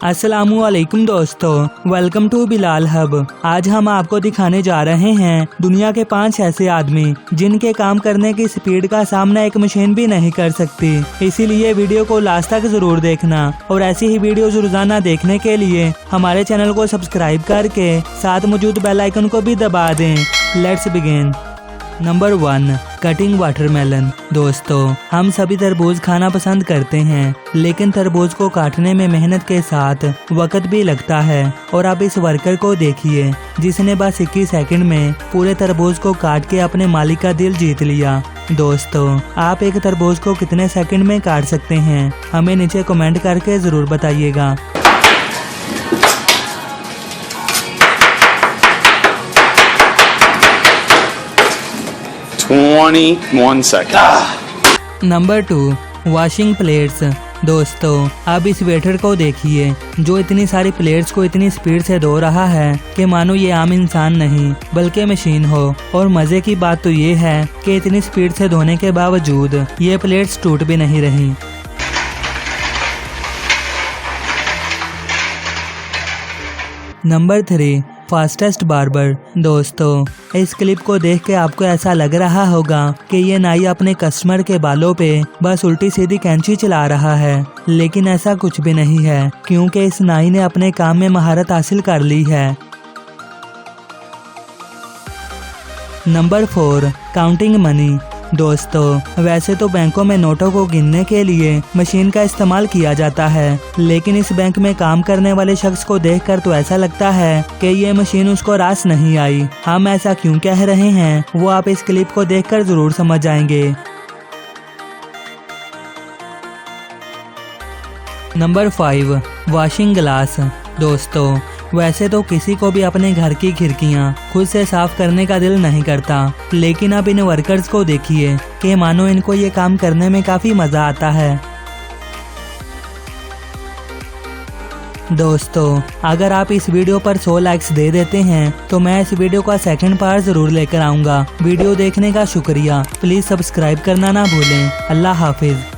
अस्सलामुअलैकुम दोस्तों, welcome to Bilal hub. आज हम आपको दिखाने जा रहे हैं दुनिया के 5 ऐसे आदमी जिनके काम करने की स्पीड का सामना एक मशीन भी नहीं कर सकती। इसीलिए वीडियो को लास्ट तक जरूर देखना और ऐसी ही वीडियोस रोजाना देखने के लिए हमारे चैनल को सब्सक्राइब करके साथ मौजूद बेल आइकन को भी दबा दें। Let's begin. Number 1, cutting watermelon. दोस्तों, हम सभी तरबूज खाना पसंद करते हैं, लेकिन तरबूज को काटने में मेहनत के साथ वक्त भी लगता है। और अब इस वर्कर को देखिए जिसने बस 21 सेकंड में पूरे तरबूज को काट के अपने मालिक का दिल जीत लिया। दोस्तों, आप एक तरबूज को कितने सेकंड में काट सकते हैं? हमें नीचे कमेंट करके जरूर बताइएगा। Number 2, washing plates. दोस्तों, अब इस वेटर को देखिए जो इतनी सारी प्लेट्स को इतनी स्पीड से धो रहा है कि मानो ये आम इंसान नहीं बल्कि मशीन हो। और मजे की बात तो ये है कि इतनी स्पीड से धोने के बावजूद ये प्लेट्स टूट भी नहीं रही। Number 3, fastest barber. दोस्तों, इस क्लिप को देख के आपको ऐसा लग रहा होगा कि ये नाई अपने कस्टमर के बालों पे बस उल्टी सीधी कैंची चला रहा है, लेकिन ऐसा कुछ भी नहीं है क्योंकि इस नाई ने अपने काम में महारत हासिल कर ली है। Number 4, counting money. दोस्तों, वैसे तो बैंकों में नोटों को गिनने के लिए मशीन का इस्तेमाल किया जाता है, लेकिन इस बैंक में काम करने वाले शख्स को देखकर तो ऐसा लगता है कि ये मशीन उसको रास नहीं आई। हम ऐसा क्यों कह रहे हैं वो आप इस क्लिप को देखकर जरूर समझ जाएंगे। Number 5, washing glass. दोस्तों, वैसे तो किसी को भी अपने घर की खिड़कियां खुद से साफ करने का दिल नहीं करता, लेकिन अब इन वर्कर्स को देखिए कि मानो इनको ये काम करने में काफी मजा आता है। दोस्तों, अगर आप इस वीडियो पर 100 लाइक्स दे देते हैं तो मैं इस वीडियो का सेकंड पार्ट जरूर लेकर आऊंगा। वीडियो देखने का शुक्रिया। प्लीज सब्सक्राइब करना ना भूलें। अल्लाह हाफिज।